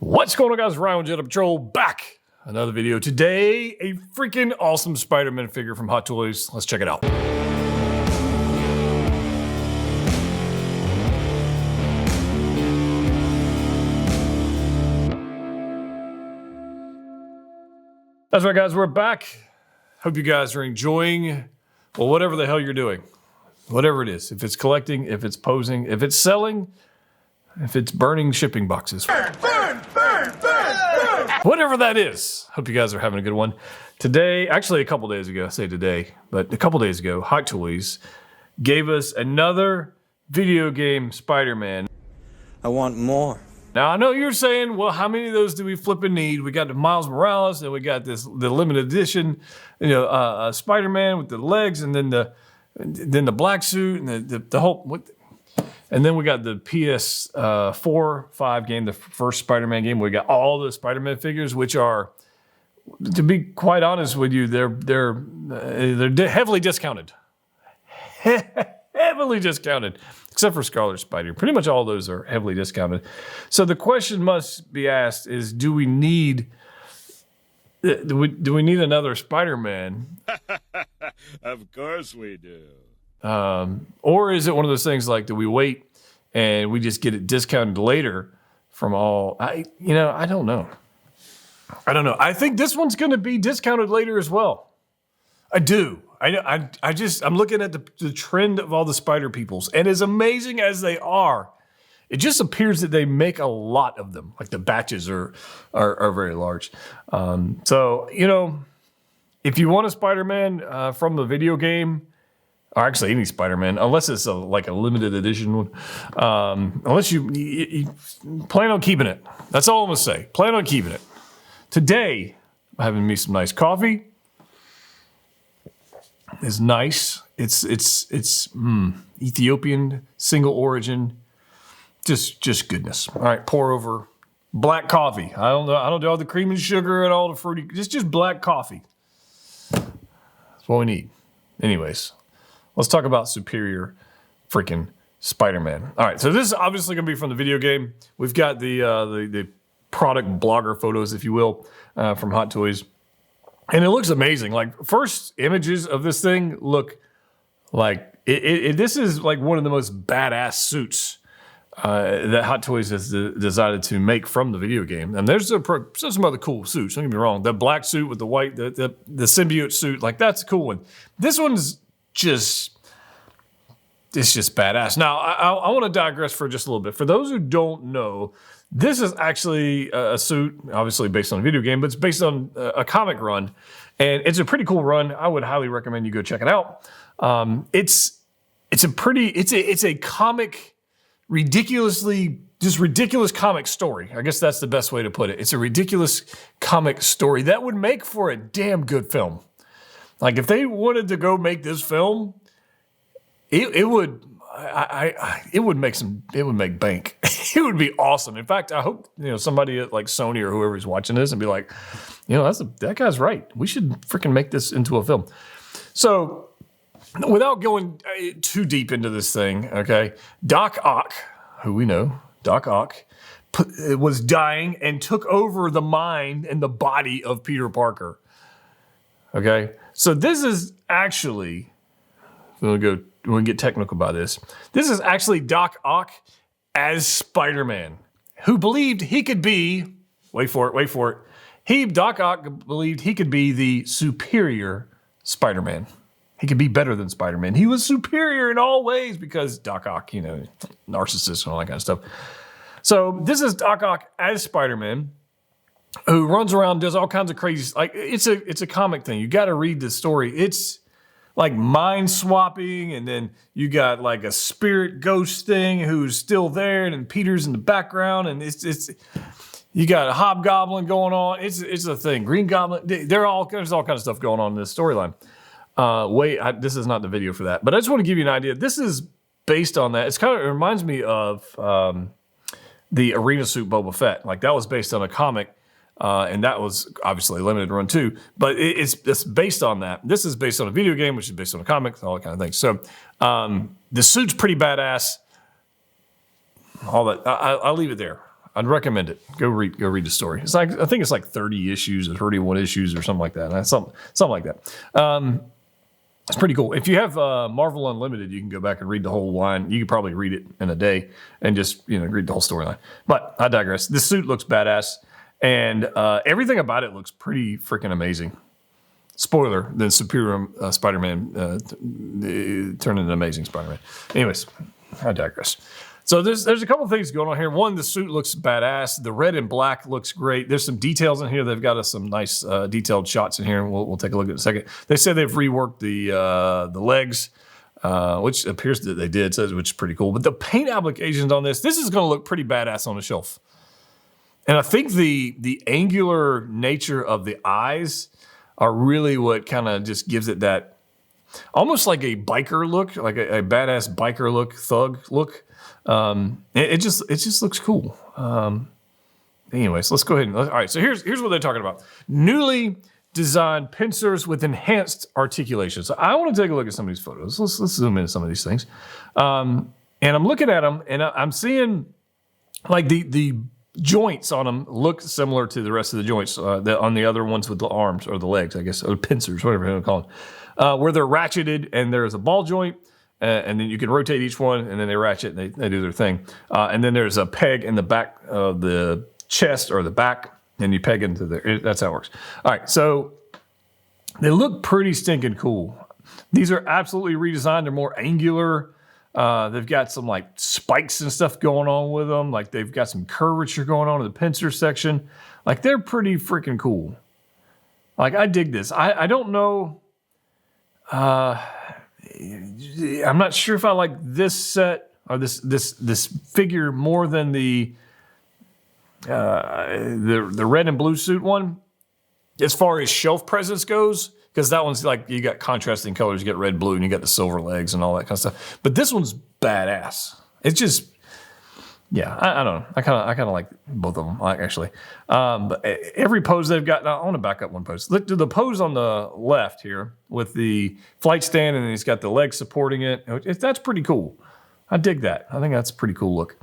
What's going on, guys? Ryan with Jet Patrol back. Another video today. A freaking awesome Spider-Man figure from Hot Toys. Let's check it out. That's right, guys. We're back. Hope you guys are enjoying, well, whatever the hell you're doing. Whatever it is. If it's collecting, if it's posing, if it's selling, if it's burning shipping boxes. Burn! Whatever that is. Hope you guys are having a good one. Today, actually a couple days ago, I say today, but a couple days ago, Hot Toys gave us another video game Spider-Man. I want more. Now, I know you're saying, well, how many of those do we flipping need? We got the Miles Morales, and we got the limited edition, Spider-Man with the legs, and then the black suit, and the whole... And then we got the PS4, 5 game, the first Spider-Man game. We got all the Spider-Man figures, which are, to be quite honest with you, they're heavily discounted. Heavily discounted, except for Scarlet Spider. Pretty much all those are heavily discounted. So the question must be asked is, do we need another Spider-Man? Of course we do. Or is it one of those things like, do we wait and we just get it discounted later from all, I don't know. I think this one's going to be discounted later as well. I do. I'm looking at the trend of all the Spider Peoples, and as amazing as they are, it just appears that they make a lot of them. Like the batches are very large. So, if you want a Spider-Man from the video game, or actually any Spider-Man, unless it's like a limited edition one, unless you plan on keeping it. That's all I'm gonna say. Plan on keeping it. Today, I'm having me some nice coffee. It's nice. It's Ethiopian, single origin, just goodness. All right, pour over black coffee. I don't do all the cream and sugar and all the fruity. Just black coffee. That's what we need. Anyways. Let's talk about Superior freaking Spider-Man. All right, so this is obviously going to be from the video game. We've got the product blogger photos, if you will, from Hot Toys. And it looks amazing. Like, first images of this thing look like, this is like one of the most badass suits that Hot Toys has decided to make from the video game. And there's some other cool suits, don't get me wrong. The black suit with the white, the symbiote suit, like that's a cool one. This one's it's just badass. Now, I want to digress for just a little bit. For those who don't know, this is actually a suit, obviously based on a video game, but it's based on a comic run, and it's a pretty cool run. I would highly recommend you go check it out. It's a comic, ridiculous comic story. I guess that's the best way to put it. It's a ridiculous comic story that would make for a damn good film. Like, if they wanted to go make this film, it would make bank. It would be awesome. In fact, I hope somebody at like Sony or whoever's watching this and be like, that guy's right. We should freaking make this into a film. So, without going too deep into this thing, okay, Doc Ock, who we know, Doc Ock, was dying and took over the mind and the body of Peter Parker. Okay, so this is actually, we're going to get technical about this. This is actually Doc Ock as Spider-Man, who believed he could be, wait for it, Doc Ock believed he could be the superior Spider-Man. He could be better than Spider-Man. He was superior in all ways because Doc Ock, narcissist and all that kind of stuff. So this is Doc Ock as Spider-Man, who runs around, does all kinds of crazy, like it's a comic thing. You got to read the story. It's like mind swapping, and then you got like a spirit ghost thing who's still there, and then Peter's in the background, and you got a hobgoblin going on. It's a thing. Green Goblin. There's all kinds of stuff going on in this storyline. This is not the video for that, but I just want to give you an idea. This is based on that. It reminds me of the Arena Suit Boba Fett. Like, that was based on a comic. And that was obviously a limited run too, but it's based on that. This is based on a video game, which is based on a comic, all that kind of thing. So the suit's pretty badass. All that, I'll leave it there. I'd recommend it. Go read the story. It's like I think it's like 30 issues or 31 issues or something like that. Something like that. It's pretty cool. If you have Marvel Unlimited, you can go back and read the whole line. You could probably read it in a day and just read the whole storyline. But I digress. This suit looks badass, and everything about it looks pretty freaking amazing. Spoiler: the Superior Spider-Man turned into Amazing Spider-Man. Anyways, I digress. So there's a couple of things going on here. One, the suit looks badass. The red and black looks great. There's some details in here. They've got us some nice detailed shots in here. We'll take a look at it in a second. They said they've reworked the legs, which appears that they did, which is pretty cool. But the paint applications on this is going to look pretty badass on the shelf. And I think the angular nature of the eyes are really what kind of just gives it that almost like a biker look, like a badass biker look, thug look. It just looks cool. Anyways, let's go ahead and all right. So here's what they're talking about: newly designed pincers with enhanced articulation. So I want to take a look at some of these photos. Let's zoom into some of these things. And I'm looking at them, and I'm seeing like the joints on them look similar to the rest of the joints on the other ones with the arms or the legs, I guess, or pincers, whatever you want to call them, where they're ratcheted and there's a ball joint. And then you can rotate each one, and then they ratchet, and they do their thing. And then there's a peg in the back of the chest or the back, and you peg into there. That's how it works. All right, so they look pretty stinking cool. These are absolutely redesigned. They're more angular. They've got some like spikes and stuff going on with them. Like they've got some curvature going on in the pincer section. Like they're pretty freaking cool. Like I dig this. I don't know. I'm not sure if I like this set or this figure more than the red and blue suit one, as far as shelf presence goes, because that one's like you got contrasting colors, you got red, blue, and you got the silver legs and all that kind of stuff. But this one's badass. It's just, yeah, I don't know. I kind of like both of them actually. But every pose they've got. Now I want to back up one pose. Look to the pose on the left here with the flight stand, and then he's got the legs supporting it. That's pretty cool. I dig that. I think that's a pretty cool look.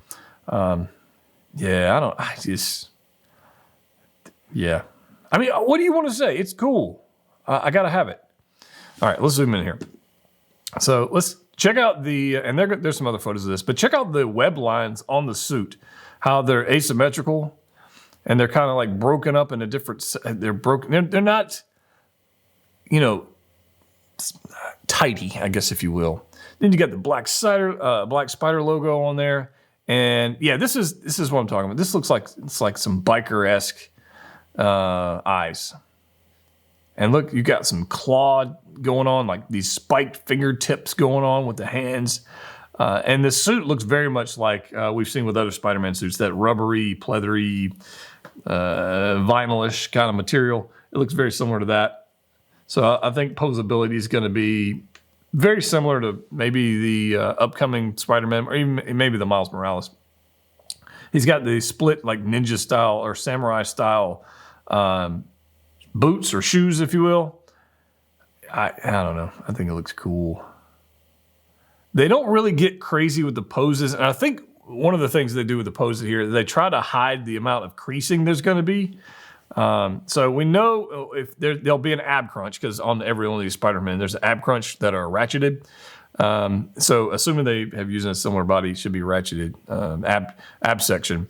Yeah, yeah. I mean, what do you want to say? It's cool. I gotta have it. All right, let's zoom in here. So let's check out and there's some other photos of this, but check out the web lines on the suit, how they're asymmetrical, and they're kind of like broken up into different. They're broken. They're not, tidy, I guess, if you will. Then you got the black spider logo on there, and yeah, this is what I'm talking about. This looks like it's like some biker-esque eyes. And look, you got some claw going on, like these spiked fingertips going on with the hands. And the suit looks very much like we've seen with other Spider-Man suits, that rubbery, pleathery, vinylish kind of material. It looks very similar to that. So I think posability is going to be very similar to maybe the upcoming Spider-Man, or even maybe the Miles Morales. He's got the split like ninja style or samurai style boots or shoes, if you will. I don't know. I think it looks cool. They don't really get crazy with the poses. And I think one of the things they do with the poses here, they try to hide the amount of creasing there's going to be. So we know if there'll be an ab crunch, because on every one of these Spider-Man, there's an ab crunch that are ratcheted. So assuming they have used a similar body, it should be ratcheted ab section.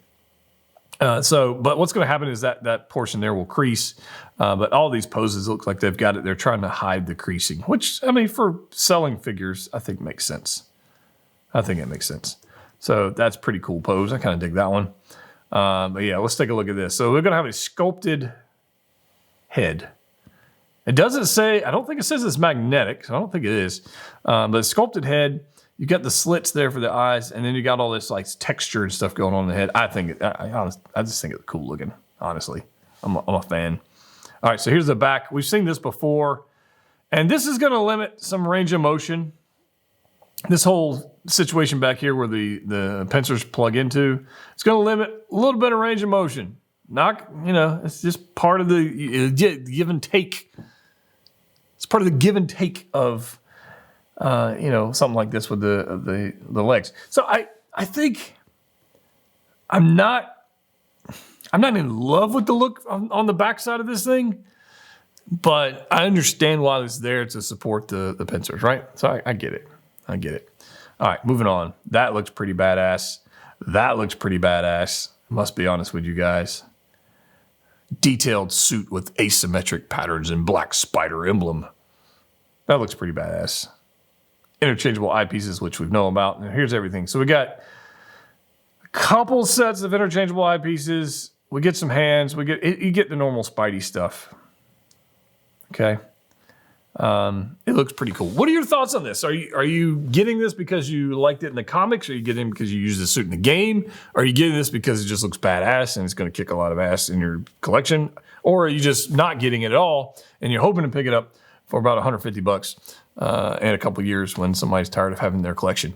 But what's going to happen is that portion there will crease. But all these poses look like they've got it. They're trying to hide the creasing, which, I mean, for selling figures, I think makes sense. I think it makes sense. So that's a pretty cool pose. I kind of dig that one. But yeah, let's take a look at this. So we're going to have a sculpted head. It doesn't say, I don't think it says it's magnetic, so I don't think it is. But sculpted head. You got the slits there for the eyes, and then you got all this like texture and stuff going on in the head. I just think it's cool looking. Honestly, I'm a fan. All right, so here's the back. We've seen this before, and this is going to limit some range of motion. This whole situation back here where the pincers plug into, it's going to limit a little bit of range of motion. It's just part of the give and take. It's part of the give and take of. Something like this with the legs. So I think I'm not I'm not in love with the look on the backside of this thing, but I understand why it's there to support the pincers, right? So I get it. I get it. All right, moving on. That looks pretty badass. That looks pretty badass. Must be honest with you guys. Detailed suit with asymmetric patterns and black spider emblem. That looks pretty badass. Interchangeable eyepieces, which we know about. And here's everything. So we got a couple sets of interchangeable eyepieces. We get some hands. You get the normal Spidey stuff. Okay. It looks pretty cool. What are your thoughts on this? Are you getting this because you liked it in the comics? Or are you getting it because you used the suit in the game? Or are you getting this because it just looks badass and it's going to kick a lot of ass in your collection? Or are you just not getting it at all and you're hoping to pick it up for about $150 in a couple years when somebody's tired of having their collection?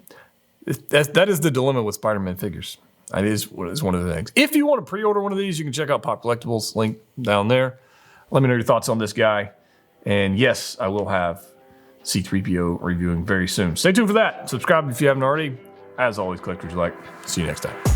That is the dilemma with Spider-Man figures. That is one of the things. If you want to pre-order one of these, you can check out Pop Collectibles, link down there. Let me know your thoughts on this guy. And yes, I will have C-3PO reviewing very soon. Stay tuned for that. Subscribe if you haven't already. As always, collectors like. See you next time.